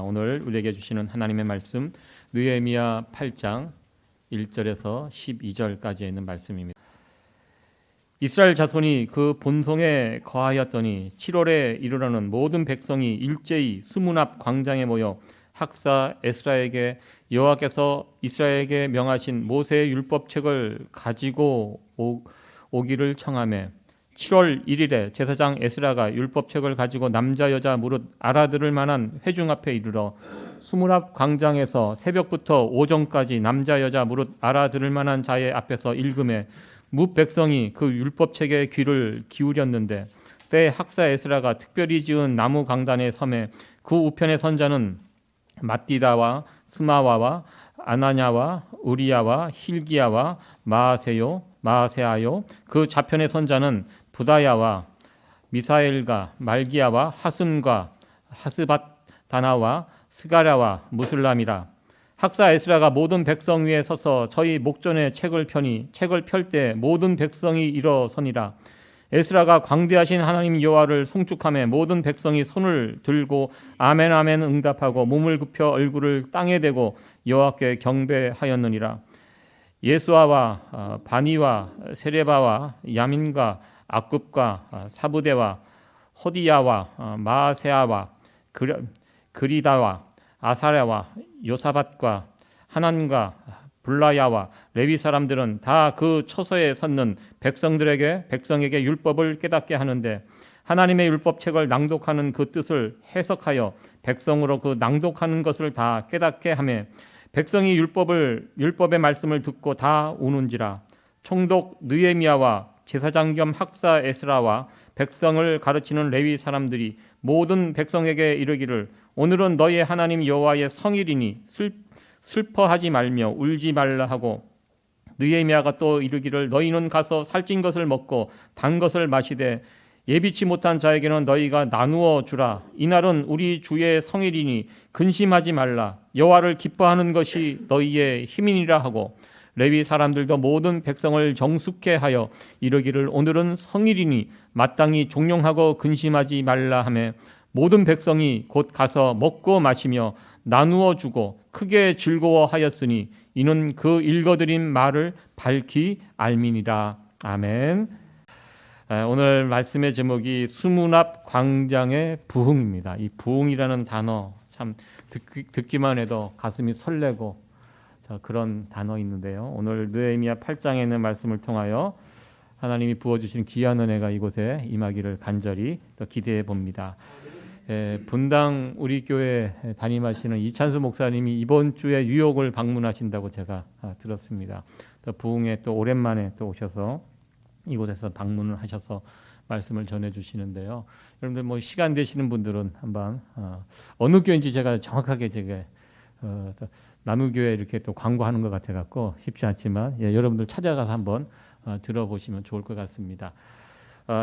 오늘 우리에게 주시는 하나님의 말씀 느헤미야 8장 1절에서 12절까지 있는 말씀입니다. 이스라엘 자손이 그 본성에 거하였더니 7월에 이르러는 모든 백성이 일제히 수문 앞 광장에 모여 학사 에스라에게 여호와께서 이스라엘에게 명하신 모세의 율법책을 가지고 오기를 청하매 7월 1일에 제사장 에스라가 율법책을 가지고 남자 여자 무릇 알아들을 만한 회중 앞에 이르러 수문 앞 광장에서 새벽부터 오전까지 남자 여자 무릇 알아들을 만한 자의 앞에서 읽음에 뭇 백성이 그 율법책에 귀를 기울였는데 때에 학사 에스라가 특별히 지은 나무 강단의 섬에 그 우편의 선자는 mat디다와 스마와와 아나냐와 우리야와 힐기야와 마아세아요 그 좌편의 선자는 부다야와 미사엘과 말기야와 하숨과 하스밧다나와 스가랴와 무슬람이라. 학사 에스라가 모든 백성 위에 서서 저희 목전에 책을 펴니 책을 펼 때 모든 백성이 일어서니라. 에스라가 광대하신 하나님 여호와를 송축하며 모든 백성이 손을 들고 아멘 아멘 응답하고 몸을 굽혀 얼굴을 땅에 대고 여호와께 경배하였느니라. 예수아와 바니와 세레바와 야민과 악굽과 사부대와 호디야와 마아세아와 그리다와 아사랴와 요사밧과 하난과 블라야와 레위 사람들은 다 그 처소에 섰는 백성에게 율법을 깨닫게 하는데 하나님의 율법책을 낭독하는 그 뜻을 해석하여 백성으로 그 낭독하는 것을 다 깨닫게 하며 백성이 율법의 말씀을 듣고 다 우는지라. 총독 느헤미야와 제사장 겸 학사 에스라와 백성을 가르치는 레위 사람들이 모든 백성에게 이르기를 오늘은 너희 하나님 여호와의 성일이니 슬퍼하지 말며 울지 말라 하고 느헤미야가 또 이르기를 너희는 가서 살찐 것을 먹고 단 것을 마시되 예비치 못한 자에게는 너희가 나누어 주라. 이날은 우리 주의 성일이니 근심하지 말라. 여호와를 기뻐하는 것이 너희의 힘이니라 하고 레위 사람들도 모든 백성을 정숙케 하여 이르기를 오늘은 성일이니 마땅히 종용하고 근심하지 말라 하며 모든 백성이 곧 가서 먹고 마시며 나누어 주고 크게 즐거워하였으니 이는 그 읽어드린 말을 밝히 알미니라. 아멘. 오늘 말씀의 제목이 수문 앞 광장의 부흥입니다. 이 부흥이라는 단어 참 듣기만 해도 가슴이 설레고 그런 단어 있는데요. 오늘 느헤미야 8장에 있는 말씀을 통하여 하나님이 부어주신 귀한 은혜가 이곳에 임하기를 간절히 또 기대해 봅니다. 분당 우리 교회 담임하시는 이찬수 목사님이 이번 주에 뉴욕을 방문하신다고 제가 들었습니다. 또 부흥에 또 오랜만에 또 오셔서 이곳에서 방문을 하셔서 말씀을 전해주시는데요. 여러분들 뭐 시간 되시는 분들은 한번 어느 교회인지 제가 정확하게 나누교회 이렇게 또 광고하는 것 같아 갖고 쉽지 않지만 여러분들 찾아가서 한번 들어보시면 좋을 것 같습니다.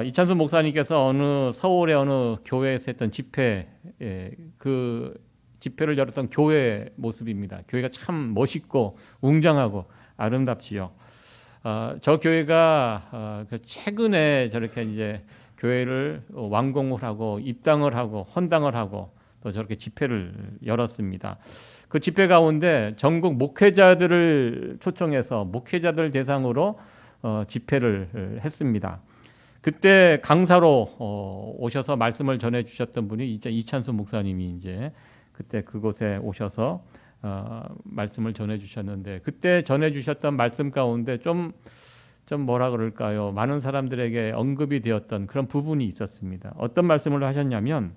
이찬수 목사님께서 서울의 어느 교회에서 했던 집회, 그 집회를 열었던 교회 모습입니다. 교회가 참 멋있고 웅장하고 아름답지요. 저 교회가 최근에 저렇게 이제 교회를 완공을 하고 입당을 하고 헌당을 하고 또 저렇게 집회를 열었습니다. 그 집회 가운데 전국 목회자들을 초청해서 목회자들 대상으로 집회를 했습니다. 그때 강사로 오셔서 말씀을 전해 주셨던 분이 이찬수 목사님이 이제 그때 그곳에 오셔서 말씀을 전해 주셨는데 그때 전해 주셨던 말씀 가운데 좀 뭐라 그럴까요? 많은 사람들에게 언급이 되었던 그런 부분이 있었습니다. 어떤 말씀을 하셨냐면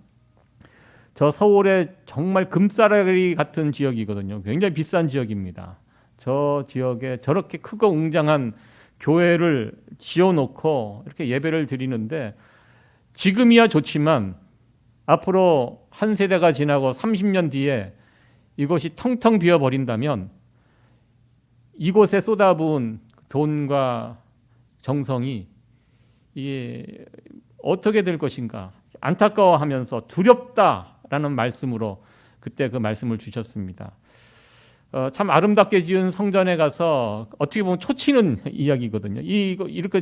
저 서울에 정말 금싸라기 같은 지역이거든요. 굉장히 비싼 지역입니다. 저 지역에 저렇게 크고 웅장한 교회를 지어놓고 이렇게 예배를 드리는데 지금이야 좋지만 앞으로 한 세대가 지나고 30년 뒤에 이것이 텅텅 비어버린다면 이곳에 쏟아부은 돈과 정성이 이게 어떻게 될 것인가 안타까워하면서 두렵다라는 말씀으로 그때 그 말씀을 주셨습니다. 참 아름답게 지은 성전에 가서 어떻게 보면 초치는 이야기거든요. 이렇게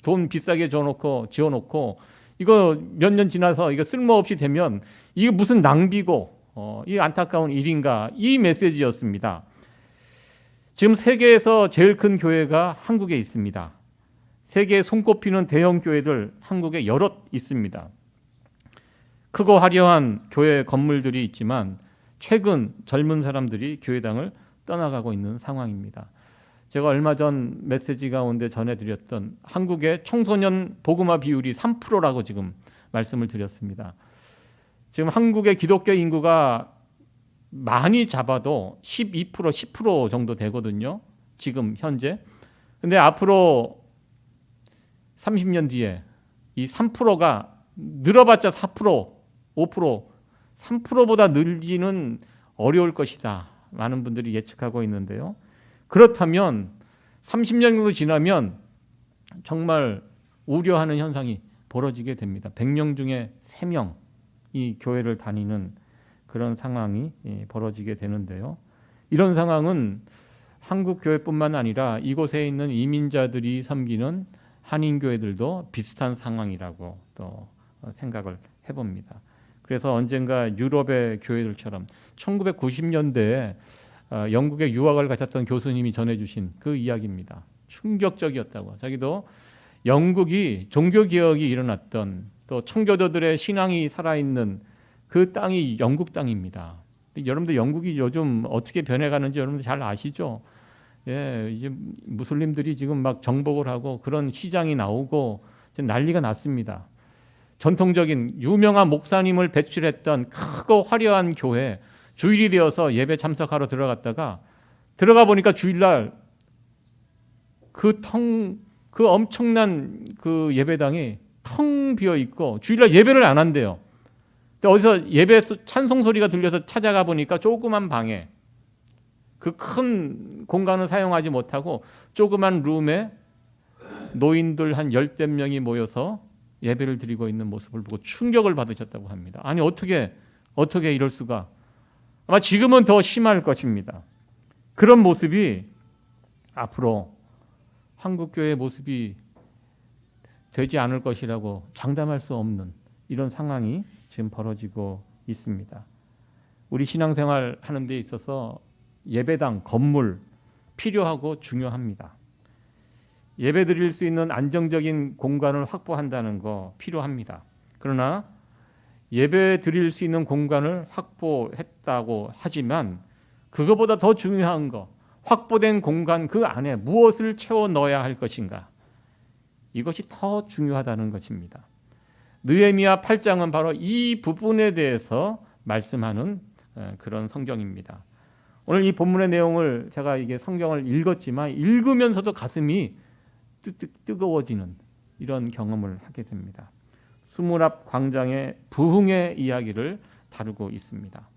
돈 비싸게 지어놓고 이거 몇 년 지나서 이거 쓸모없이 되면 이게 무슨 낭비고 이 안타까운 일인가? 이 메시지였습니다. 지금 세계에서 제일 큰 교회가 한국에 있습니다. 세계에 손꼽히는 대형 교회들 한국에 여럿 있습니다. 크고 화려한 교회 건물들이 있지만 최근 젊은 사람들이 교회당을 떠나가고 있는 상황입니다. 제가 얼마 전 메시지 가운데 전해드렸던 한국의 청소년 복음화 비율이 3%라고 지금 말씀을 드렸습니다. 지금 한국의 기독교 인구가 많이 잡아도 12%, 10% 정도 되거든요. 지금 현재. 근데 앞으로 30년 뒤에 이 3%가 늘어봤자 4%, 5%, 3%보다 늘기는 어려울 것이다. 많은 분들이 예측하고 있는데요. 그렇다면 30년 정도 지나면 정말 우려하는 현상이 벌어지게 됩니다. 100명 중에 3명이 교회를 다니는 그런 상황이 벌어지게 되는데요. 이런 상황은 한국 교회뿐만 아니라 이곳에 있는 이민자들이 섬기는 한인교회들도 비슷한 상황이라고 또 생각을 해봅니다. 그래서 언젠가 유럽의 교회들처럼 1990년대에 영국에 유학을 가셨던 교수님이 전해주신 그 이야기입니다. 충격적이었다고. 자기도 영국이 종교개혁이 일어났던 또 청교도들의 신앙이 살아있는 그 땅이 영국 땅입니다. 여러분들 영국이 요즘 어떻게 변해가는지 여러분들 잘 아시죠? 예, 이제 무슬림들이 지금 막 정복을 하고 그런 시장이 나오고 난리가 났습니다. 전통적인 유명한 목사님을 배출했던 크고 화려한 교회 주일이 되어서 예배 참석하러 들어갔다가 들어가 보니까 주일날 그 엄청난 그 예배당이 텅 비어 있고 주일날 예배를 안 한대요. 근데 어디서 예배 찬송 소리가 들려서 찾아가 보니까 조그만 방에 그 큰 공간을 사용하지 못하고 조그만 룸에 노인들 한 10여 명이 모여서 예배를 드리고 있는 모습을 보고 충격을 받으셨다고 합니다. 아니 어떻게 이럴 수가? 아마 지금은 더 심할 것입니다. 그런 모습이 앞으로 한국교회의 모습이 되지 않을 것이라고 장담할 수 없는 이런 상황이 지금 벌어지고 있습니다. 우리 신앙생활 하는 데 있어서 예배당, 건물 필요하고 중요합니다. 예배 드릴 수 있는 안정적인 공간을 확보한다는 거 필요합니다. 그러나 예배 드릴 수 있는 공간을 확보했다고 하지만 그거보다 더 중요한 거, 확보된 공간 그 안에 무엇을 채워 넣어야 할 것인가? 이것이 더 중요하다는 것입니다. 느헤미야 8장은 바로 이 부분에 대해서 말씀하는 그런 성경입니다. 오늘 이 본문의 내용을 제가 이게 성경을 읽었지만 읽으면서도 가슴이 뜨거워지는 이런 경험을 하게 됩니다. 수물 앞 광장의 부흥의 이야기를 다루고 있습니다.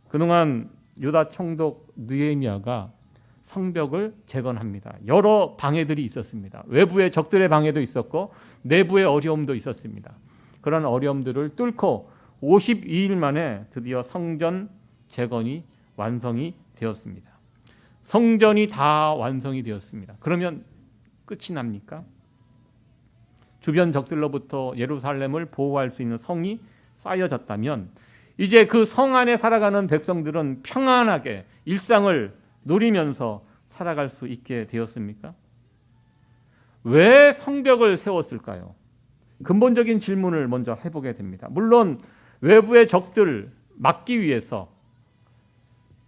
그동안 유다 총독 느헤미야가 성벽을 재건합니다. 여러 방해들이 있었습니다. 외부의 적들의 방해도 있었고 내부의 어려움도 있었습니다. 그런 어려움들을 뚫고 52일 만에 드디어 성전 재건이 완성이 되었습니다. 성전이 다 완성이 되었습니다. 그러면 끝이 납니까? 주변 적들로부터 예루살렘을 보호할 수 있는 성이 쌓여졌다면 이제 그 성 안에 살아가는 백성들은 평안하게 일상을 누리면서 살아갈 수 있게 되었습니까? 왜 성벽을 세웠을까요? 근본적인 질문을 먼저 해보게 됩니다. 물론 외부의 적들 막기 위해서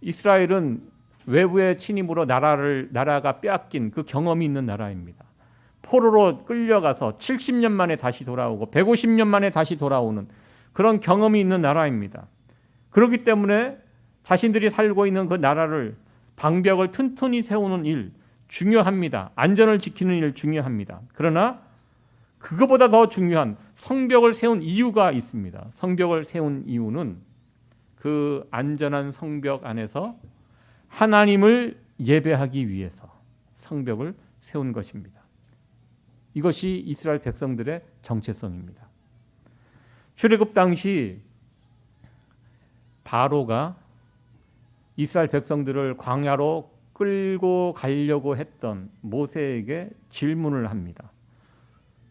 이스라엘은 외부의 침입으로 나라가 빼앗긴 그 경험이 있는 나라입니다. 포로로 끌려가서 70년 만에 다시 돌아오고 150년 만에 다시 돌아오는 그런 경험이 있는 나라입니다. 그렇기 때문에 자신들이 살고 있는 그 나라를 방벽을 튼튼히 세우는 일 중요합니다. 안전을 지키는 일 중요합니다. 그러나 그것보다 더 중요한 성벽을 세운 이유가 있습니다. 성벽을 세운 이유는 그 안전한 성벽 안에서 하나님을 예배하기 위해서 성벽을 세운 것입니다. 이것이 이스라엘 백성들의 정체성입니다. 출애굽 당시 바로가 이스라엘 백성들을 광야로 끌고 가려고 했던 모세에게 질문을 합니다.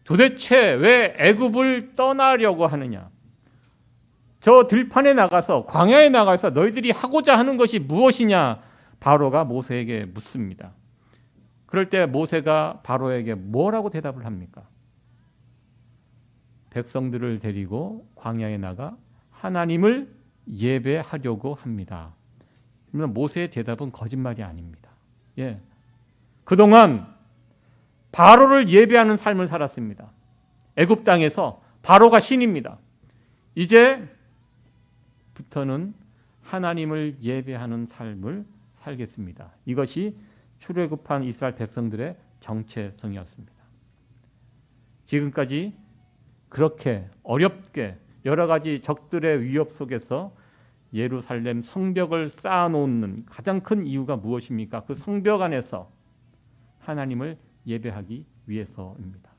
도대체 왜 애굽을 떠나려고 하느냐? 저 들판에 나가서 광야에 나가서 너희들이 하고자 하는 것이 무엇이냐 바로가 모세에게 묻습니다. 그럴 때 모세가 바로에게 뭐라고 대답을 합니까? 백성들을 데리고 광야에 나가 하나님을 예배하려고 합니다. 그러면 모세의 대답은 거짓말이 아닙니다. 예. 그동안 바로를 예배하는 삶을 살았습니다. 애굽 땅에서 바로가 신입니다. 이제부터는 하나님을 예배하는 삶을 살겠습니다. 이것이 출애굽한 이스라엘 백성들의 정체성이었습니다. 지금까지 그렇게 어렵게 여러 가지 적들의 위협 속에서 예루살렘 성벽을 쌓아놓는 가장 큰 이유가 무엇입니까? 그 성벽 안에서 하나님을 예배하기 위해서입니다.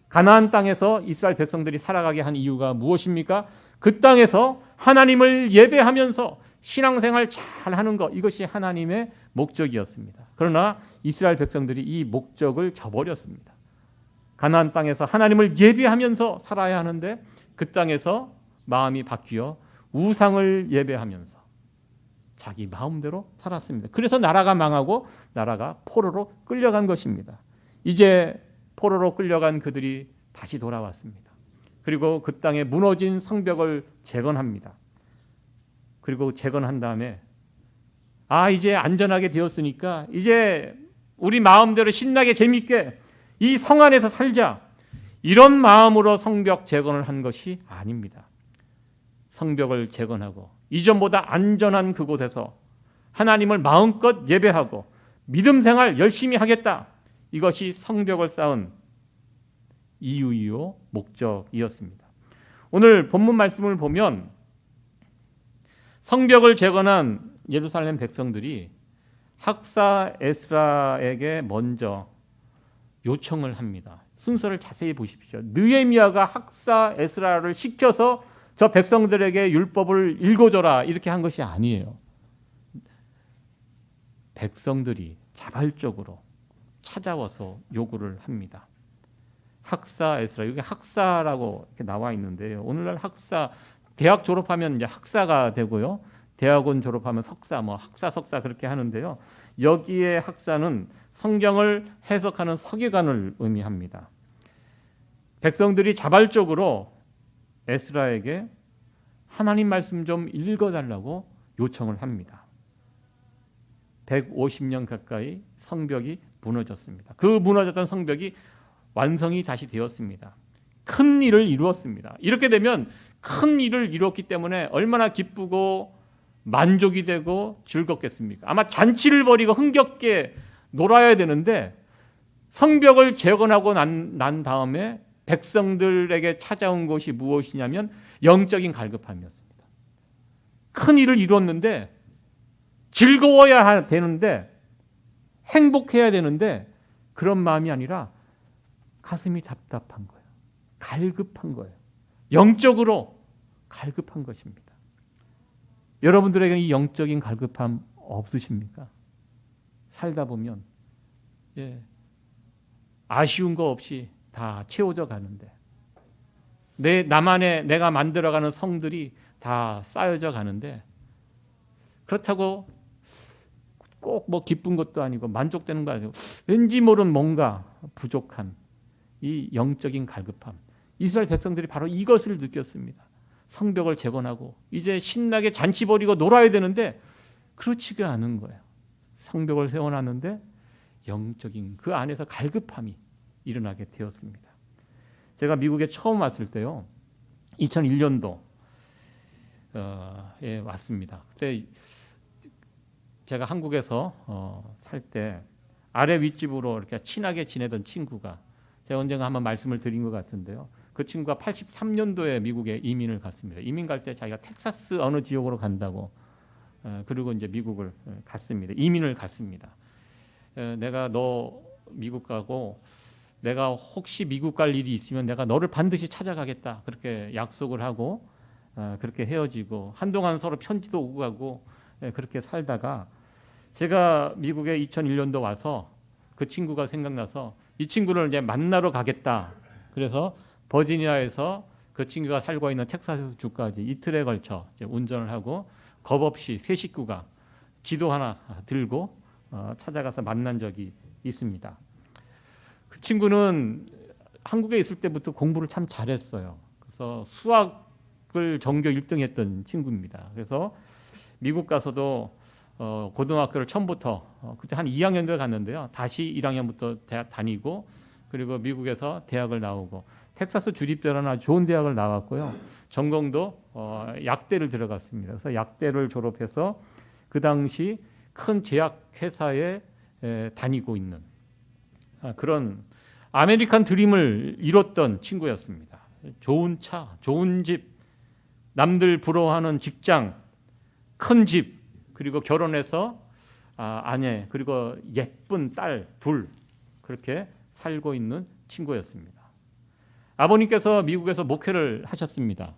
가나안 땅에서 이스라엘 백성들이 살아가게 한 이유가 무엇입니까? 그 땅에서 하나님을 예배하면서 신앙생활 잘 하는 것, 이것이 하나님의 목적이었습니다. 그러나 이스라엘 백성들이 이 목적을 저버렸습니다. 가나안 땅에서 하나님을 예배하면서 살아야 하는데 그 땅에서 마음이 바뀌어 우상을 예배하면서 자기 마음대로 살았습니다. 그래서 나라가 망하고 나라가 포로로 끌려간 것입니다. 이제 포로로 끌려간 그들이 다시 돌아왔습니다. 그리고 그 땅에 무너진 성벽을 재건합니다. 그리고 재건한 다음에 이제 안전하게 되었으니까 이제 우리 마음대로 신나게 재밌게 이 성 안에서 살자, 이런 마음으로 성벽 재건을 한 것이 아닙니다. 성벽을 재건하고 이전보다 안전한 그곳에서 하나님을 마음껏 예배하고 믿음 생활 열심히 하겠다, 이것이 성벽을 쌓은 이유이요 목적이었습니다. 오늘 본문 말씀을 보면 성벽을 재건한 예루살렘 백성들이 학사 에스라에게 먼저 요청을 합니다. 순서를 자세히 보십시오. 느헤미야가 학사 에스라를 시켜서 저 백성들에게 율법을 읽어줘라 이렇게 한 것이 아니에요. 백성들이 자발적으로 찾아와서 요구를 합니다. 학사 에스라, 여기 학사라고 이렇게 나와 있는데요. 오늘날 학사, 대학 졸업하면 이제 학사가 되고요. 대학원 졸업하면 석사, 학사, 석사 그렇게 하는데요. 여기에 학사는 성경을 해석하는 서기관을 의미합니다. 백성들이 자발적으로 에스라에게 하나님 말씀 좀 읽어달라고 요청을 합니다. 150년 가까이 성벽이 무너졌습니다. 그 무너졌던 성벽이 완성이 다시 되었습니다. 큰 일을 이루었습니다. 이렇게 되면 큰 일을 이루었기 때문에 얼마나 기쁘고 만족이 되고 즐겁겠습니까? 아마 잔치를 벌이고 흥겹게 놀아야 되는데 성벽을 재건하고 난 다음에 백성들에게 찾아온 것이 무엇이냐면 영적인 갈급함이었습니다. 큰 일을 이루었는데 즐거워야 되는데 행복해야 되는데 그런 마음이 아니라 가슴이 답답한 거예요. 갈급한 거예요. 영적으로 갈급한 것입니다. 여러분들에게는 이 영적인 갈급함 없으십니까? 살다 보면 아쉬운 거 없이 다 채워져 가는데 나만의 내가 만들어가는 성들이 다 쌓여져 가는데 그렇다고 꼭 기쁜 것도 아니고 만족되는 거 아니고 왠지 모르는 뭔가 부족한 이 영적인 갈급함, 이스라엘 백성들이 바로 이것을 느꼈습니다. 성벽을 재건하고 이제 신나게 잔치 벌이고 놀아야 되는데 그렇지가 않은 거예요. 성벽을 세워놨는데 영적인 그 안에서 갈급함이 일어나게 되었습니다. 제가 미국에 처음 왔을 때요, 2001년도에 왔습니다. 그때 제가 한국에서 살 때 아래 윗집으로 이렇게 친하게 지내던 친구가, 제가 언젠가 한번 말씀을 드린 것 같은데요, 그 친구가 83년도에 미국에 이민을 갔습니다. 이민 갈 때 자기가 텍사스 어느 지역으로 간다고, 그리고 이제 미국을 갔습니다. 이민을 갔습니다. 내가 너 미국 가고 내가 혹시 미국 갈 일이 있으면 내가 너를 반드시 찾아가겠다, 그렇게 약속을 하고 그렇게 헤어지고 한동안 서로 편지도 오고 가고 그렇게 살다가 제가 미국에 2001년도 와서 그 친구가 생각나서 이 친구를 이제 만나러 가겠다. 그래서 버지니아에서 그 친구가 살고 있는 텍사스 주까지 이틀에 걸쳐 운전을 하고 겁 없이 세 식구가 지도 하나 들고 찾아가서 만난 적이 있습니다. 그 친구는 한국에 있을 때부터 공부를 참 잘했어요. 그래서 수학을 전교 1등 했던 친구입니다. 그래서 미국 가서도 고등학교를 처음부터 그때 한 2학년 때 갔는데요. 다시 1학년부터 대학 다니고 그리고 미국에서 대학을 나오고 텍사스 주립대라는 아주 좋은 대학을 나왔고요. 전공도 약대를 들어갔습니다. 그래서 약대를 졸업해서 그 당시 큰 제약 회사에 다니고 있는 그런 아메리칸 드림을 이뤘던 친구였습니다. 좋은 차, 좋은 집, 남들 부러워하는 직장, 큰 집, 그리고 결혼해서 아내 그리고 예쁜 딸 둘 그렇게 살고 있는 친구였습니다. 아버님께서 미국에서 목회를 하셨습니다.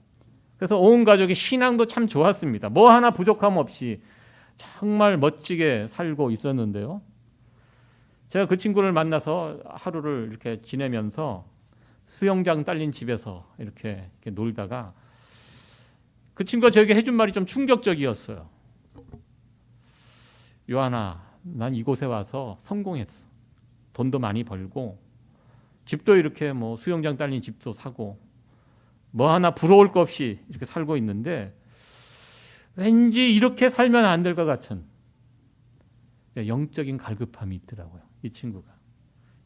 그래서 온 가족이 신앙도 참 좋았습니다. 뭐 하나 부족함 없이 정말 멋지게 살고 있었는데요. 제가 그 친구를 만나서 하루를 이렇게 지내면서 수영장 딸린 집에서 이렇게 놀다가 그 친구가 저에게 해준 말이 좀 충격적이었어요. 요한아, 난 이곳에 와서 성공했어. 돈도 많이 벌고 집도 이렇게 뭐 수영장 딸린 집도 사고 뭐 하나 부러울 거 없이 이렇게 살고 있는데 왠지 이렇게 살면 안 될 것 같은 영적인 갈급함이 있더라고요. 이 친구가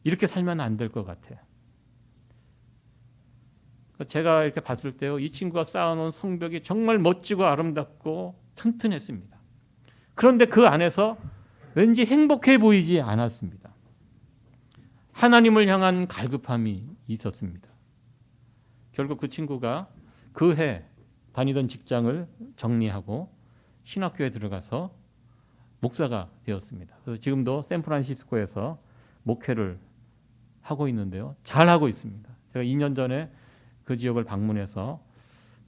이렇게 살면 안 될 것 같아요. 제가 이렇게 봤을 때요, 이 친구가 쌓아놓은 성벽이 정말 멋지고 아름답고 튼튼했습니다. 그런데 그 안에서 왠지 행복해 보이지 않았습니다. 하나님을 향한 갈급함이 있었습니다. 결국 그 친구가 그 해 다니던 직장을 정리하고 신학교에 들어가서 목사가 되었습니다. 그래서 지금도 샌프란시스코에서 목회를 하고 있는데요. 잘하고 있습니다. 제가 2년 전에 그 지역을 방문해서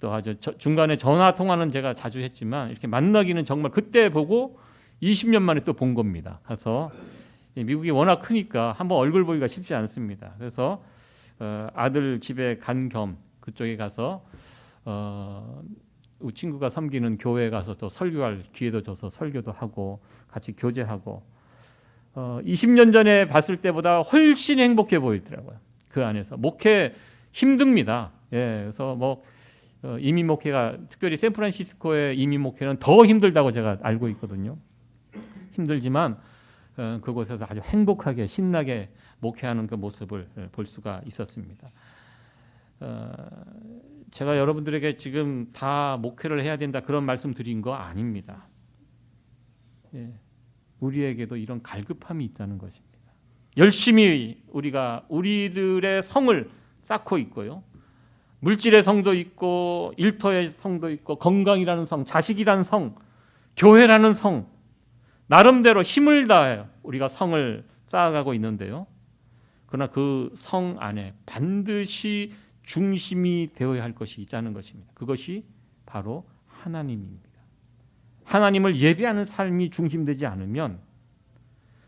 또 아주 중간에 전화 통화는 제가 자주 했지만 이렇게 만나기는 정말 그때 보고 20년 만에 또 본 겁니다. 가서 미국이 워낙 크니까 한번 얼굴 보기가 쉽지 않습니다. 그래서 아들 집에 간 겸 그쪽에 가서 우리 친구가 섬기는 교회에 가서 또 설교할 기회도 줘서 설교도 하고 같이 교제하고 20년 전에 봤을 때보다 훨씬 행복해 보이더라고요. 그 안에서 목회 힘듭니다. 예, 그래서 뭐 이민 목회가 특별히 샌프란시스코의 이민 목회는 더 힘들다고 제가 알고 있거든요. 힘들지만 그곳에서 아주 행복하게 신나게 목회하는 그 모습을 볼 수가 있었습니다. 제가 여러분들에게 지금 다 목회를 해야 된다 그런 말씀 드린 거 아닙니다. 예, 우리에게도 이런 갈급함이 있다는 것입니다. 열심히 우리가 우리들의 성을 쌓고 있고요. 물질의 성도 있고 일터의 성도 있고 건강이라는 성, 자식이라는 성, 교회라는 성 나름대로 힘을 다해 우리가 성을 쌓아가고 있는데요. 그러나 그 성 안에 반드시 중심이 되어야 할 것이 있다는 것입니다. 그것이 바로 하나님입니다. 하나님을 예배하는 삶이 중심되지 않으면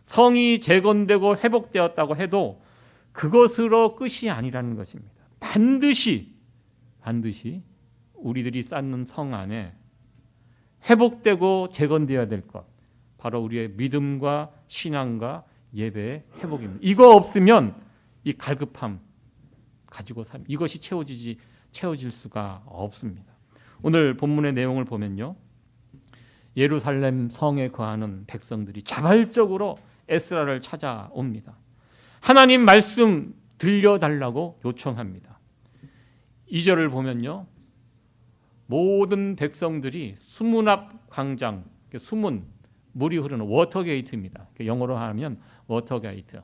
성이 재건되고 회복되었다고 해도 그것으로 끝이 아니라는 것입니다. 반드시 우리들이 쌓는 성 안에 회복되고 재건되어야 될 것, 바로 우리의 믿음과 신앙과 예배의 회복입니다. 이거 없으면 이 갈급함 가지고 삶 이것이 채워질 수가 없습니다. 오늘 본문의 내용을 보면요, 예루살렘 성에 거하는 백성들이 자발적으로 에스라를 찾아옵니다. 하나님 말씀 들려달라고 요청합니다. 2절을 보면요, 모든 백성들이 수문 앞 광장, 수문, 물이 흐르는 워터게이트입니다. 영어로 하면 워터게이트.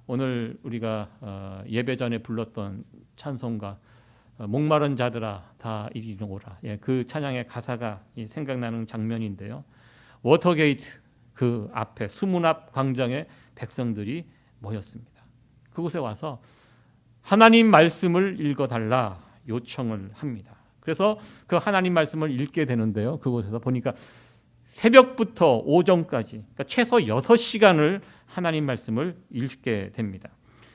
오늘 우리가 예배 전에 불렀던 찬송가 목마른 자들아 다 이리로 오라. 예, 그 찬양의 가사가 생각나는 장면인데요. 워터게이트 그 앞에 수문 앞 광장에 백성들이 모였습니다. 그곳에 와서 하나님 말씀을 읽어달라 요청을 합니다. 그래서 그 하나님 말씀을 읽게 되는데요. 그곳에서 보니까 새벽부터 오전까지 그러니까 최소 6시간을 하나님 말씀을 읽게 됩니다.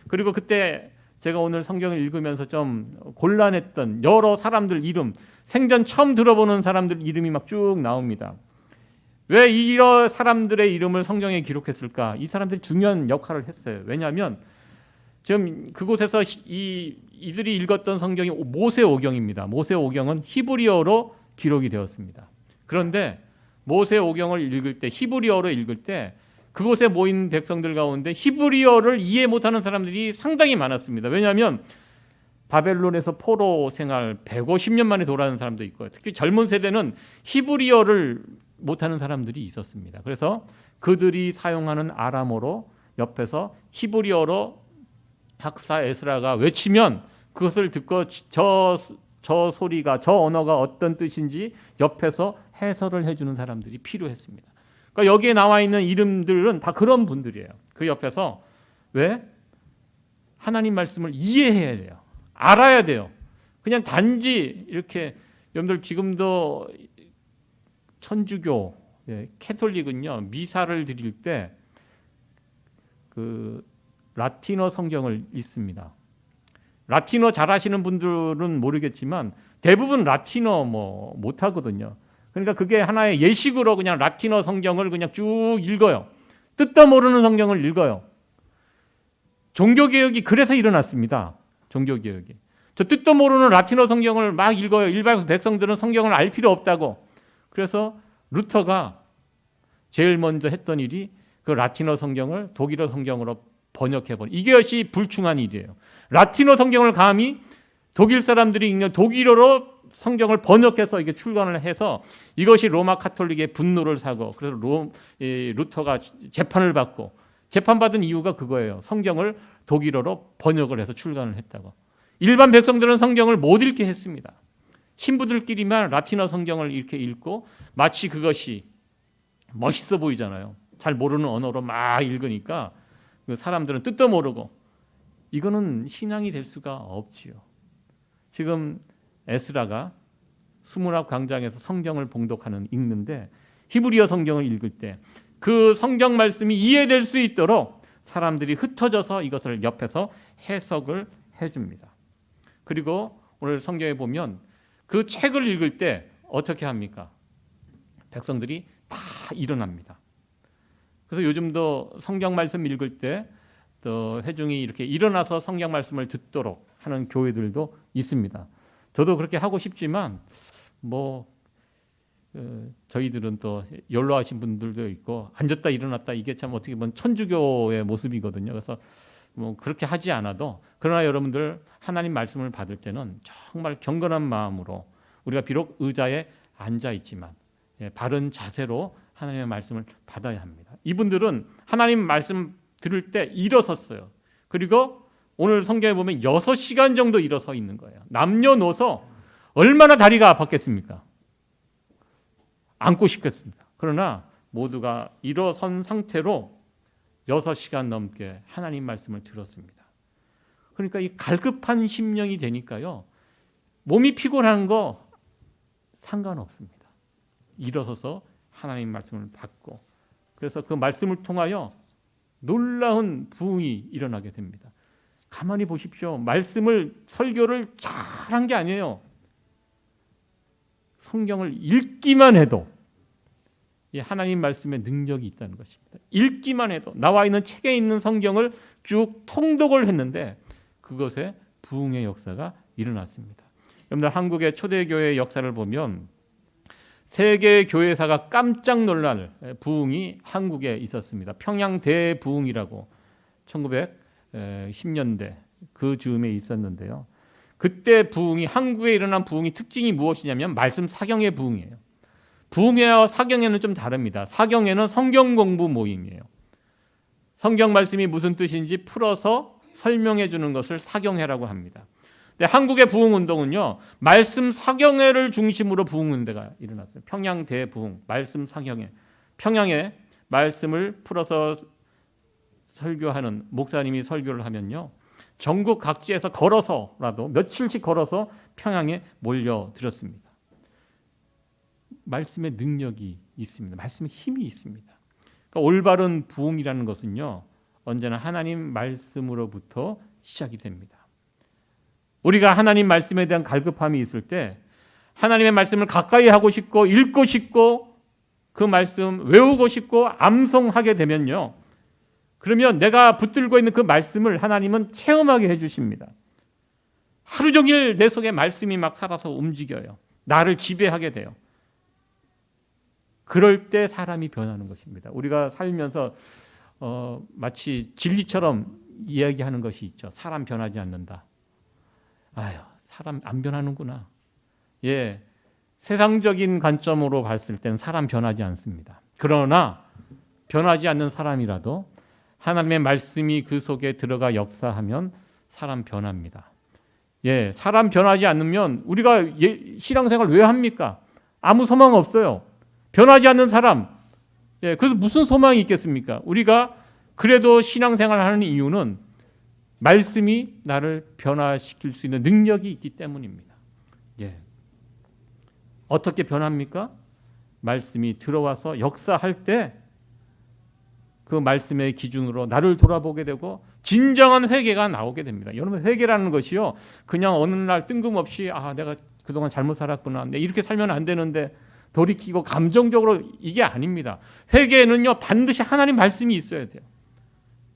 그리고 그때 제가 오늘 성경을 읽으면서 좀 곤란했던 여러 사람들 이름, 생전 처음 들어보는 사람들 이름이 막 쭉 나옵니다. 왜 이런 사람들의 이름을 성경에 기록했을까? 이 사람들이 중요한 역할을 했어요. 왜냐하면 지금 그곳에서 이들이 읽었던 성경이 모세오경입니다. 모세오경은 히브리어로 기록이 되었습니다. 그런데 모세오경을 읽을 때, 히브리어로 읽을 때 그곳에 모인 백성들 가운데 히브리어를 이해 못하는 사람들이 상당히 많았습니다. 왜냐하면 바벨론에서 포로 생활 150년 만에 돌아오는 사람도 있고요. 특히 젊은 세대는 히브리어를 못하는 사람들이 있었습니다. 그래서 그들이 사용하는 아람어로 옆에서 히브리어로 학사 에스라가 외치면 그것을 듣고 저 소리가, 저 언어가 어떤 뜻인지 옆에서 해설을 해주는 사람들이 필요했습니다. 그러니까 여기에 나와 있는 이름들은 다 그런 분들이에요. 그 옆에서 왜? 하나님 말씀을 이해해야 돼요. 알아야 돼요. 그냥 단지 이렇게 여러분들 지금도 천주교, 캐톨릭은요 미사를 드릴 때 그 라틴어 성경을 읽습니다. 라틴어 잘하시는 분들은 모르겠지만 대부분 라틴어 못하거든요. 그러니까 그게 하나의 예식으로 그냥 라틴어 성경을 그냥 쭉 읽어요. 뜻도 모르는 성경을 읽어요. 종교개혁이 그래서 일어났습니다. 종교개혁이. 저 뜻도 모르는 라틴어 성경을 막 읽어요. 일반 백성들은 성경을 알 필요 없다고. 그래서 루터가 제일 먼저 했던 일이 그 라틴어 성경을 독일어 성경으로 번역해버려. 이것이 불충한 일이에요. 라틴어 성경을 감히 독일 사람들이 읽는 독일어로 성경을 번역해서 이게 출간을 해서 이것이 로마 카톨릭의 분노를 사고 그래서 루터가 재판을 받고 재판받은 이유가 그거예요. 성경을 독일어로 번역을 해서 출간을 했다고. 일반 백성들은 성경을 못 읽게 했습니다. 신부들끼리만 라틴어 성경을 이렇게 읽고 마치 그것이 멋있어 보이잖아요. 잘 모르는 언어로 막 읽으니까 사람들은 뜻도 모르고 이거는 신앙이 될 수가 없지요. 지금 에스라가 수문학 광장에서 성경을 봉독하는 읽는데 히브리어 성경을 읽을 때 그 성경 말씀이 이해될 수 있도록 사람들이 흩어져서 이것을 옆에서 해석을 해줍니다. 그리고 오늘 성경에 보면 그 책을 읽을 때 어떻게 합니까? 백성들이 다 일어납니다. 그래서 요즘도 성경 말씀 읽을 때 또 회중이 이렇게 일어나서 성경 말씀을 듣도록 하는 교회들도 있습니다. 저도 그렇게 하고 싶지만 저희들은 또 연로하신 분들도 있고 앉았다 일어났다 이게 참 어떻게 보면 천주교의 모습이거든요. 그래서 그렇게 하지 않아도 그러나 여러분들 하나님 말씀을 받을 때는 정말 경건한 마음으로 우리가 비록 의자에 앉아 있지만 바른 자세로 하나님의 말씀을 받아야 합니다. 이분들은 하나님 말씀 들을 때 일어섰어요. 그리고 오늘 성경에 보면 6시간 정도 일어서 있는 거예요. 남녀노소 얼마나 다리가 아팠겠습니까? 앉고 싶겠습니다. 그러나 모두가 일어선 상태로 6시간 넘게 하나님 말씀을 들었습니다. 그러니까 이 갈급한 심령이 되니까요. 몸이 피곤한 거 상관없습니다. 일어서서 하나님 말씀을 받고 그래서 그 말씀을 통하여 놀라운 부흥이 일어나게 됩니다. 가만히 보십시오. 말씀을 설교를 잘한 게 아니에요. 성경을 읽기만 해도 하나님 말씀의 능력이 있다는 것입니다. 읽기만 해도 나와 있는 책에 있는 성경을 쭉 통독을 했는데 그것에 부흥의 역사가 일어났습니다. 여러분들 한국의 초대교회의 역사를 보면 세계 교회사가 깜짝 놀랄 부흥이 한국에 있었습니다. 평양 대부흥이라고 1910년대 그 즈음에 있었는데요. 그때 부흥이 한국에 일어난 부흥이 특징이 무엇이냐면 말씀 사경의 부흥이에요. 부흥회와 사경회는 좀 다릅니다. 사경회는 성경 공부 모임이에요. 성경 말씀이 무슨 뜻인지 풀어서 설명해 주는 것을 사경회라고 합니다. 근데 한국의 부흥운동은요. 말씀 사경회를 중심으로 부흥운대가 일어났어요. 평양 대부흥, 말씀 사경회. 평양에 말씀을 풀어서 설교하는 목사님이 설교를 하면요. 전국 각지에서 걸어서라도 며칠씩 걸어서 평양에 몰려들었습니다. 말씀의 능력이 있습니다. 말씀의 힘이 있습니다. 그러니까 올바른 부흥이라는 것은요. 언제나 하나님 말씀으로부터 시작이 됩니다. 우리가 하나님 말씀에 대한 갈급함이 있을 때 하나님의 말씀을 가까이 하고 싶고 읽고 싶고 그 말씀 외우고 싶고 암송하게 되면요, 그러면 내가 붙들고 있는 그 말씀을 하나님은 체험하게 해주십니다. 하루 종일 내 속에 말씀이 막 살아서 움직여요. 나를 지배하게 돼요. 그럴 때 사람이 변하는 것입니다. 우리가 살면서 마치 진리처럼 이야기하는 것이 있죠. 사람 변하지 않는다. 아유, 사람 안 변하는구나. 예, 세상적인 관점으로 봤을 땐 사람 변하지 않습니다. 그러나 변하지 않는 사람이라도 하나님의 말씀이 그 속에 들어가 역사하면 사람 변합니다. 예, 사람 변하지 않으면 우리가 신앙생활 왜 합니까? 아무 소망 없어요. 변하지 않는 사람. 예, 그래서 무슨 소망이 있겠습니까? 우리가 그래도 신앙생활을 하는 이유는 말씀이 나를 변화시킬 수 있는 능력이 있기 때문입니다. 예. 어떻게 변합니까? 말씀이 들어와서 역사할 때 그 말씀의 기준으로 나를 돌아보게 되고 진정한 회개가 나오게 됩니다. 여러분, 회개라는 것이요, 그냥 어느 날 뜬금없이 내가 그동안 잘못 살았구나, 이렇게 살면 안 되는데 돌이키고 감정적으로, 이게 아닙니다. 회개는요, 반드시 하나님 말씀이 있어야 돼요.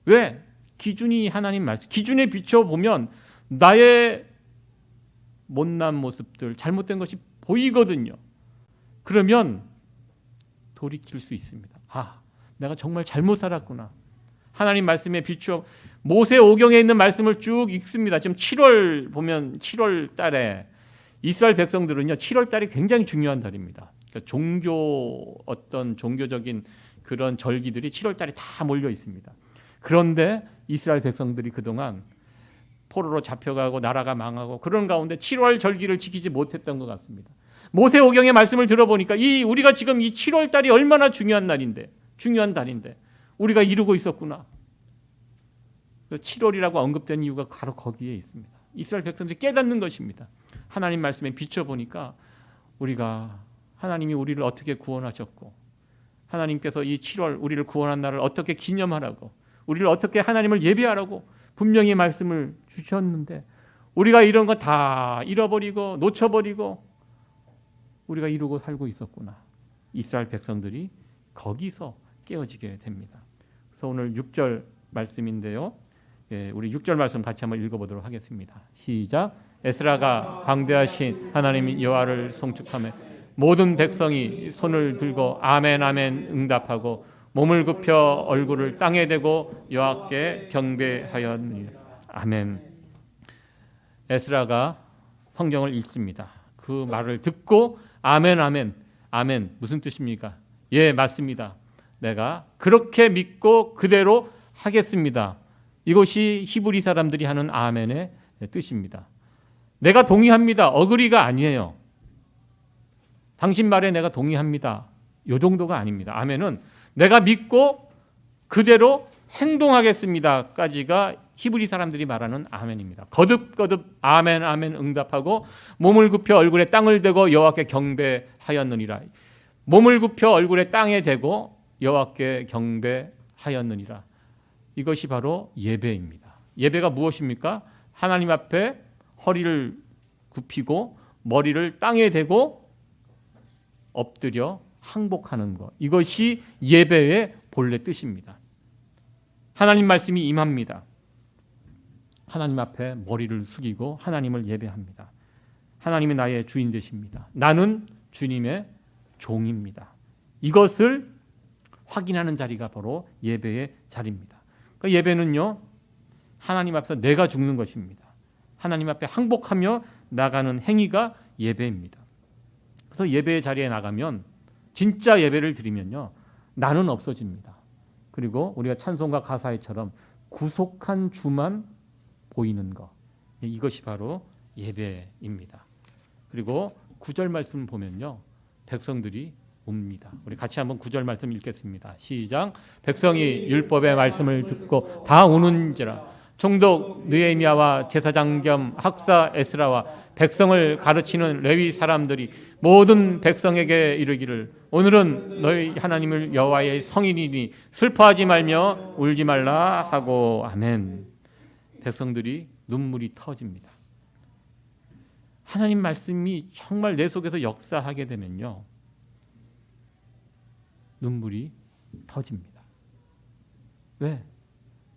왜? 기준이 하나님 말씀. 기준에 비춰보면 나의 못난 모습들, 잘못된 것이 보이거든요. 그러면 돌이킬 수 있습니다. 내가 정말 잘못 살았구나. 하나님 말씀에 비추어 모세오경에 있는 말씀을 쭉 읽습니다. 지금 7월 보면 7월 달에 이스라엘 백성들은요, 7월 달이 굉장히 중요한 달입니다. 그러니까 어떤 종교적인 그런 절기들이 7월 달에 다 몰려 있습니다. 그런데 이스라엘 백성들이 그동안 포로로 잡혀가고 나라가 망하고 그런 가운데 7월 절기를 지키지 못했던 것 같습니다. 모세오경의 말씀을 들어보니까 우리가 지금 이 7월 달이 얼마나 중요한 달인데 우리가 이루고 있었구나. 7월이라고 언급된 이유가 바로 거기에 있습니다. 이스라엘 백성들이 깨닫는 것입니다. 하나님 말씀에 비춰보니까 우리가 하나님이 우리를 어떻게 구원하셨고, 하나님께서 이 7월 우리를 구원한 날을 어떻게 기념하라고, 우리를 어떻게 하나님을 예배하라고 분명히 말씀을 주셨는데 우리가 이런 거 다 잃어버리고 놓쳐버리고 우리가 이루고 살고 있었구나. 이스라엘 백성들이 거기서 깨어지게 됩니다. 그래서 오늘 6절 말씀인데요, 우리 6절 말씀 같이 한번 읽어보도록 하겠습니다. 시작. 에스라가 방대하신 하나님 여호와를 송축하며 모든 백성이 손을 들고 아멘 아멘 응답하고 몸을 굽혀 얼굴을 땅에 대고 여호와께 경배하였느니라. 아멘. 에스라가 성경을 읽습니다. 그 말을 듣고 아멘 아멘. 아멘 무슨 뜻입니까? 예, 맞습니다. 내가 그렇게 믿고 그대로 하겠습니다. 이것이 히브리 사람들이 하는 아멘의 뜻입니다. 내가 동의합니다. 어그리가 아니에요. 당신 말에 내가 동의합니다. 이 정도가 아닙니다. 아멘은 내가 믿고 그대로 행동하겠습니다까지가 히브리 사람들이 말하는 아멘입니다. 거듭거듭 아멘 아멘 응답하고 몸을 굽혀 얼굴에 땅을 대고 여호와께 경배하였느니라. 몸을 굽혀 얼굴에 땅에 대고 여호와께 경배하였느니라. 이것이 바로 예배입니다. 예배가 무엇입니까? 하나님 앞에 허리를 굽히고 머리를 땅에 대고 엎드려 항복하는 것. 이것이 예배의 본래 뜻입니다. 하나님 말씀이 임합니다. 하나님 앞에 머리를 숙이고 하나님을 예배합니다. 하나님이 나의 주인 되십니다. 나는 주님의 종입니다. 이것을 확인하는 자리가 바로 예배의 자리입니다. 그러니까 예배는요, 하나님 앞에서 내가 죽는 것입니다. 하나님 앞에 항복하며 나가는 행위가 예배입니다. 그래서 예배의 자리에 나가면, 진짜 예배를 드리면요, 나는 없어집니다. 그리고 우리가 찬송가 가사에처럼 구속한 주만 보이는 것, 이것이 바로 예배입니다. 그리고 9절 말씀 보면요, 백성들이 옵니다. 우리 같이 한번 9절 말씀 읽겠습니다. 시작. 백성이 율법의 말씀을 듣고 다 오는지라. 총독 느헤미야와 제사장 겸 학사 에스라와 백성을 가르치는 레위 사람들이 모든 백성에게 이르기를, 오늘은 너희 하나님을 여호와의 성인이니 슬퍼하지 말며 울지 말라 하고. 아멘. 백성들이 눈물이 터집니다. 하나님 말씀이 정말 내 속에서 역사하게 되면요, 눈물이 터집니다. 왜?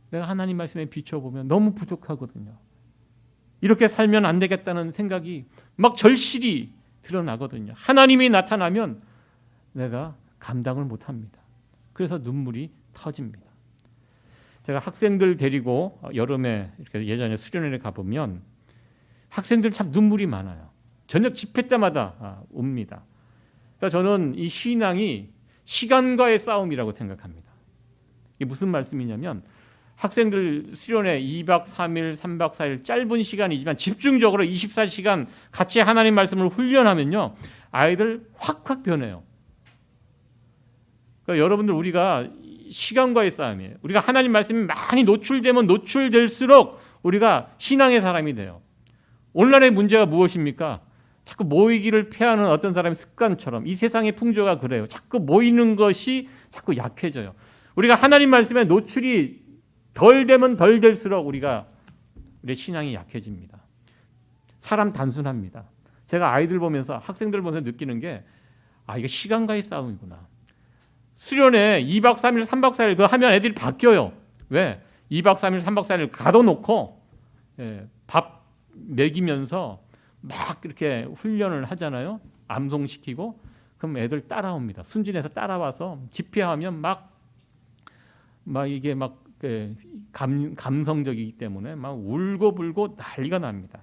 내가 하나님 말씀에 비춰보면 너무 부족하거든요. 이렇게 살면 안 되겠다는 생각이 막 절실히 드러나거든요. 하나님이 나타나면 내가 감당을 못합니다. 그래서 눈물이 터집니다. 제가 학생들 데리고 여름에 이렇게 예전에 수련회를 가보면 학생들 참 눈물이 많아요. 저녁 집회 때마다 웁니다. 그러니까 저는 이 신앙이 시간과의 싸움이라고 생각합니다. 이게 무슨 말씀이냐면, 학생들 수련회 2박 3일, 3박 4일 짧은 시간이지만 집중적으로 24시간 같이 하나님 말씀을 훈련하면요, 아이들 확확 변해요. 그러니까 여러분들, 우리가 시간과의 싸움이에요. 우리가 하나님 말씀이 많이 노출되면 노출될수록 우리가 신앙의 사람이 돼요. 오늘날의 문제가 무엇입니까? 자꾸 모이기를 피하는 어떤 사람의 습관처럼 이 세상의 풍조가 그래요. 자꾸 모이는 것이 자꾸 약해져요. 우리가 하나님 말씀에 노출이 덜 되면 덜 될수록 우리의 신앙이 약해집니다. 사람 단순합니다. 제가 아이들 보면서, 학생들 보면서 느끼는 게, 이게 시간과의 싸움이구나. 수련회 2박 3일, 3박 4일 그거 하면 애들이 바뀌어요. 왜? 2박 3일, 3박 4일 가둬놓고 밥 먹이면서 막 이렇게 훈련을 하잖아요. 암송시키고. 그럼 애들 따라옵니다. 순진해서 따라와서 집회하면 막 이게 막 감성적이기 때문에 막 울고불고 난리가 납니다.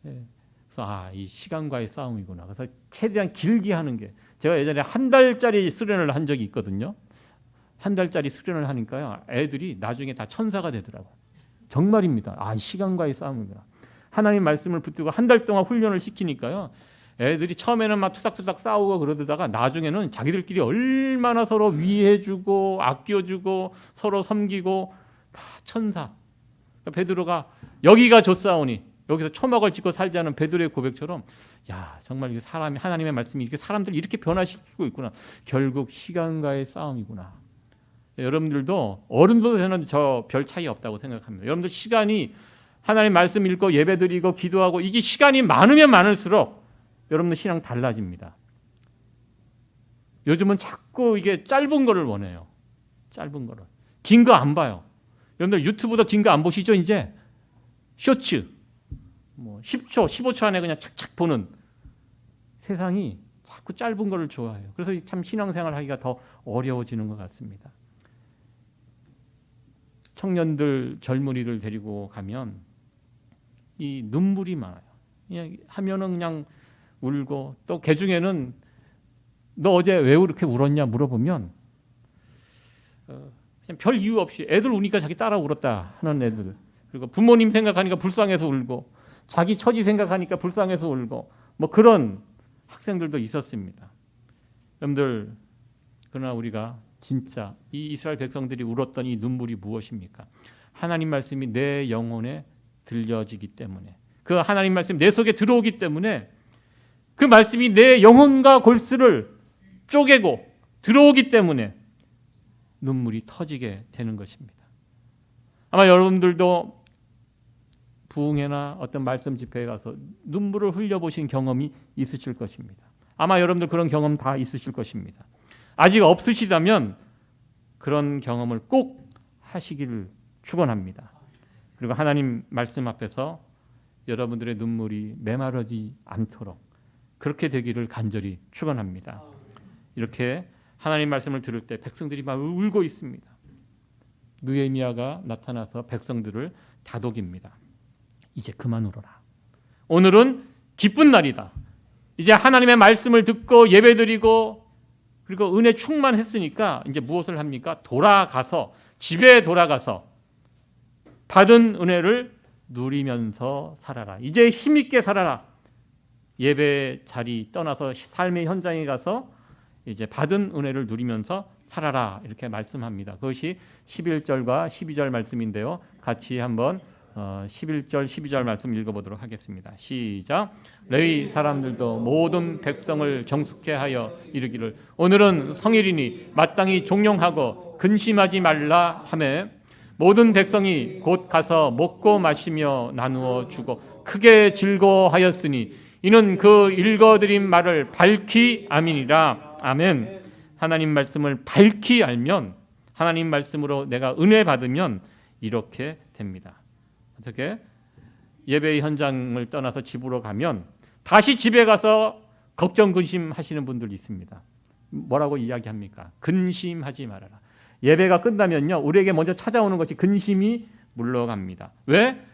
그래서 이 시간과의 싸움이구나. 그래서 최대한 길게 하는 게, 제가 예전에 한 달짜리 수련을 한 적이 있거든요. 한 달짜리 수련을 하니까요, 애들이 나중에 다 천사가 되더라고요. 정말입니다. 시간과의 싸움이구나. 하나님 말씀을 붙들고 한 달 동안 훈련을 시키니까요, 애들이 처음에는 막 투닥투닥 싸우고 그러다가 나중에는 자기들끼리 얼마나 서로 위해주고 아껴주고 서로 섬기고, 다 천사. 그러니까 베드로가 여기가 좋사오니, 여기서 초막을 짓고 살자는 베드로의 고백처럼, 정말 사람이, 하나님의 말씀이 이렇게 사람들 이렇게 변화시키고 있구나. 결국 시간과의 싸움이구나. 여러분들도, 어른도 저는 저 별 차이 없다고 생각합니다. 여러분들 시간이, 하나님 말씀 읽고 예배드리고 기도하고, 이게 시간이 많으면 많을수록 여러분들 신앙 달라집니다. 요즘은 자꾸 이게 짧은 거를 원해요. 짧은 거를. 긴 거 안 봐요. 여러분들 유튜브도 긴 거 안 보시죠? 이제 쇼츠 10초, 15초 안에 그냥 착착 보는, 세상이 자꾸 짧은 거를 좋아해요. 그래서 참 신앙생활 하기가 더 어려워지는 것 같습니다. 청년들, 젊은이들 데리고 가면 이 눈물이 많아요. 그냥 하면은 그냥 울고, 또 개 중에는 너 어제 왜 그렇게 울었냐 물어보면 그냥 별 이유 없이 애들 우니까 자기 따라 울었다 하는 애들, 그리고 부모님 생각하니까 불쌍해서 울고, 자기 처지 생각하니까 불쌍해서 울고, 그런 학생들도 있었습니다. 여러분들, 그러나 우리가 진짜 이 이스라엘 백성들이 울었던 이 눈물이 무엇입니까? 하나님 말씀이 내 영혼에 들려지기 때문에, 그 하나님 말씀이 내 속에 들어오기 때문에, 그 말씀이 내 영혼과 골수를 쪼개고 들어오기 때문에 눈물이 터지게 되는 것입니다. 아마 여러분들도 부흥회나 어떤 말씀 집회에 가서 눈물을 흘려보신 경험이 있으실 것입니다. 아마 여러분들 그런 경험 다 있으실 것입니다. 아직 없으시다면 그런 경험을 꼭 하시기를 축원합니다. 그리고 하나님 말씀 앞에서 여러분들의 눈물이 메마르지 않도록 그렇게 되기를 간절히 축원합니다. 이렇게 하나님 말씀을 들을 때 백성들이 막 울고 있습니다. 느헤미야가 나타나서 백성들을 다독입니다. 이제 그만 울어라. 오늘은 기쁜 날이다. 이제 하나님의 말씀을 듣고 예배드리고 그리고 은혜 충만했으니까 이제 무엇을 합니까? 집에 돌아가서 받은 은혜를 누리면서 살아라. 이제 힘있게 살아라. 예배 자리 떠나서 삶의 현장에 가서 이제 받은 은혜를 누리면서 살아라. 이렇게 말씀합니다. 그것이 11절과 12절 말씀인데요. 같이 한번 11절, 12절 말씀 읽어보도록 하겠습니다. 시작. 레위 사람들도 모든 백성을 정숙케 하여 이르기를 오늘은 성일이니 마땅히 종용하고 근심하지 말라 하매 모든 백성이 곧 가서 먹고 마시며 나누어 주고 크게 즐거워하였으니 이는 그 읽어드린 말을 밝히 아멘이라. 아멘. 하나님 말씀을 밝히 알면, 하나님 말씀으로 내가 은혜 받으면 이렇게 됩니다. 어떻게? 예배 현장을 떠나서 집으로 가면 다시 집에 가서 걱정 근심 하시는 분들 있습니다. 뭐라고 이야기합니까? 근심하지 말아라. 예배가 끝나면요, 우리에게 먼저 찾아오는 것이 근심이 물러갑니다. 왜?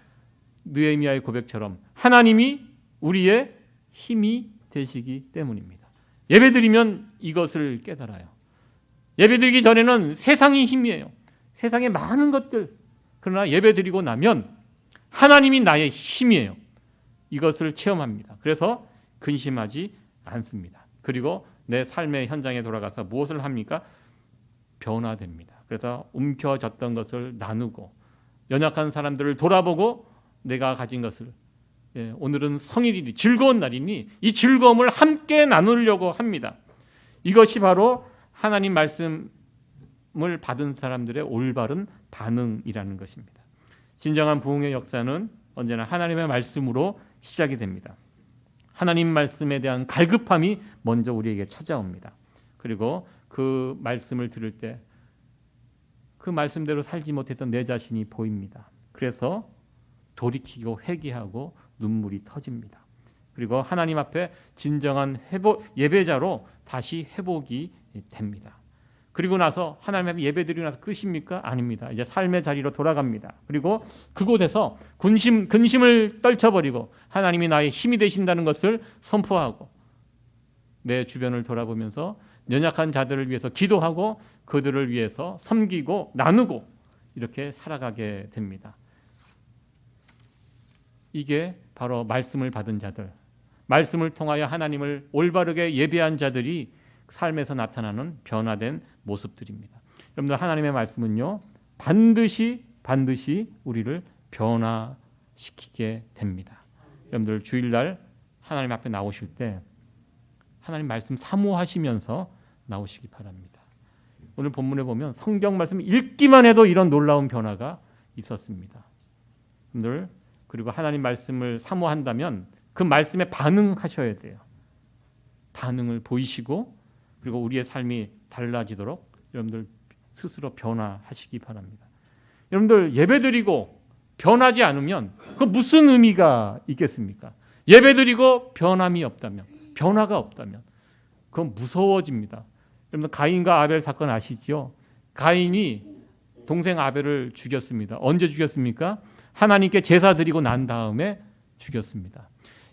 느헤미야의 고백처럼 하나님이 우리의 힘이 되시기 때문입니다. 예배드리면 이것을 깨달아요. 예배드리기 전에는 세상이 힘이에요. 세상의 많은 것들. 그러나 예배드리고 나면 하나님이 나의 힘이에요. 이것을 체험합니다. 그래서 근심하지 않습니다. 그리고 내 삶의 현장에 돌아가서 무엇을 합니까? 변화됩니다. 그래서 움켜졌던 것을 나누고, 연약한 사람들을 돌아보고, 내가 가진 것을, 오늘은 성일이니 즐거운 날이니 이 즐거움을 함께 나누려고 합니다. 이것이 바로 하나님 말씀을 받은 사람들의 올바른 반응이라는 것입니다. 진정한 부흥의 역사는 언제나 하나님의 말씀으로 시작이 됩니다. 하나님 말씀에 대한 갈급함이 먼저 우리에게 찾아옵니다. 그리고 그 말씀을 들을 때 그 말씀대로 살지 못했던 내 자신이 보입니다. 그래서 돌이키고 회개하고 눈물이 터집니다. 그리고 하나님 앞에 진정한 예배자로 다시 회복이 됩니다. 그리고 나서 하나님 앞에 예배드리고 나서 끝입니까? 아닙니다. 이제 삶의 자리로 돌아갑니다. 그리고 그곳에서 근심을 떨쳐버리고 하나님이 나의 힘이 되신다는 것을 선포하고, 내 주변을 돌아보면서 연약한 자들을 위해서 기도하고 그들을 위해서 섬기고 나누고 이렇게 살아가게 됩니다. 이게 바로 말씀을 받은 자들, 말씀을 통하여 하나님을 올바르게 예배한 자들이 삶에서 나타나는 변화된 모습들입니다. 여러분들, 하나님의 말씀은요, 반드시 우리를 변화시키게 됩니다. 여러분들, 주일날 하나님 앞에 나오실 때 하나님 말씀 사모하시면서 나오시기 바랍니다. 오늘 본문에 보면 성경 말씀 읽기만 해도 이런 놀라운 변화가 있었습니다. 여러분들, 그리고 하나님 말씀을 사모한다면 그 말씀에 반응하셔야 돼요. 반응을 보이시고, 그리고 우리의 삶이 달라지도록 여러분들 스스로 변화하시기 바랍니다. 여러분들, 예배드리고 변하지 않으면 그 무슨 의미가 있겠습니까? 예배드리고 변함이 없다면, 변화가 없다면 그건 무서워집니다. 여러분들, 가인과 아벨 사건 아시죠? 가인이 동생 아벨을 죽였습니다. 언제 죽였습니까? 하나님께 제사 드리고 난 다음에 죽였습니다.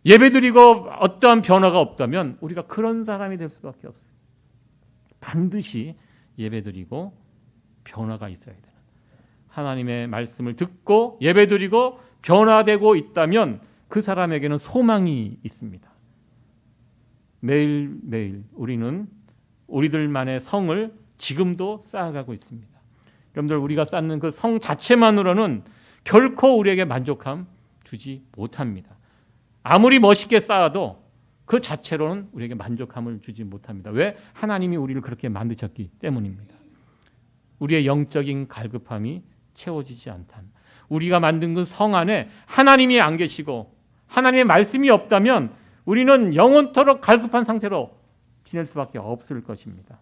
예배드리고 어떠한 변화가 없다면 우리가 그런 사람이 될 수밖에 없어요. 반드시 예배드리고 변화가 있어야 돼요. 하나님의 말씀을 듣고 예배드리고 변화되고 있다면 그 사람에게는 소망이 있습니다. 매일매일 우리는 우리들만의 성을 지금도 쌓아가고 있습니다. 여러분들, 우리가 쌓는 그 성 자체만으로는 결코 우리에게 만족함 주지 못합니다. 아무리 멋있게 쌓아도 그 자체로는 우리에게 만족함을 주지 못합니다. 왜? 하나님이 우리를 그렇게 만드셨기 때문입니다. 우리의 영적인 갈급함이 채워지지 않다면, 우리가 만든 그 성 안에 하나님이 안 계시고 하나님의 말씀이 없다면 우리는 영원토록 갈급한 상태로 지낼 수밖에 없을 것입니다.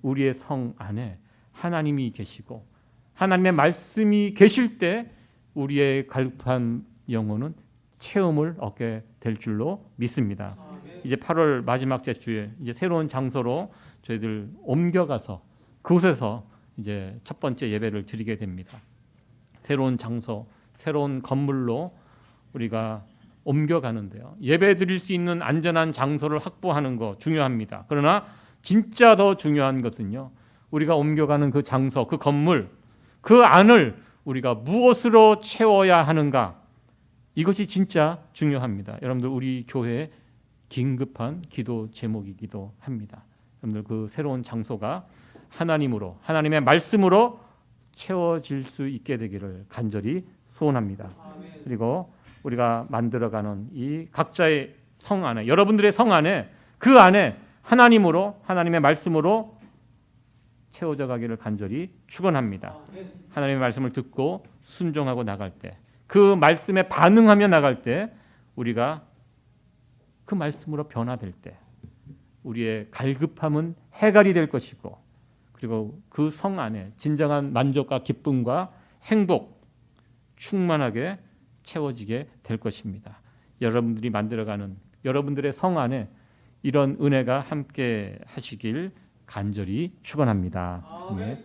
우리의 성 안에 하나님이 계시고 하나님의 말씀이 계실 때 우리의 갈급한 영혼은 체험을 얻게 될 줄로 믿습니다. 이제 8월 마지막 주에 이제 새로운 장소로 저희들 옮겨가서 그곳에서 이제 첫 번째 예배를 드리게 됩니다. 새로운 장소, 새로운 건물로 우리가 옮겨가는데요. 예배 드릴 수 있는 안전한 장소를 확보하는 거 중요합니다. 그러나 진짜 더 중요한 것은요, 우리가 옮겨가는 그 장소, 그 건물, 그 안을 우리가 무엇으로 채워야 하는가, 이것이 진짜 중요합니다. 여러분들, 우리 교회의 긴급한 기도 제목이기도 합니다. 여러분들, 그 새로운 장소가 하나님으로, 하나님의 말씀으로 채워질 수 있게 되기를 간절히 소원합니다. 그리고 우리가 만들어가는 이 각자의 성 안에, 여러분들의 성 안에, 그 안에 하나님으로, 하나님의 말씀으로 채워져 가기를 간절히 축원합니다. 하나님의 말씀을 듣고 순종하고 나갈 때 그 말씀에 반응하며 나갈 때 우리가 그 말씀으로 변화될 때 우리의 갈급함은 해갈이 될 것이고 그리고 그 성 안에 진정한 만족과 기쁨과 행복 충만하게 채워지게 될 것입니다. 여러분들이 만들어가는 여러분들의 성 안에 이런 은혜가 함께 하시길 간절히 축원합니다. 네.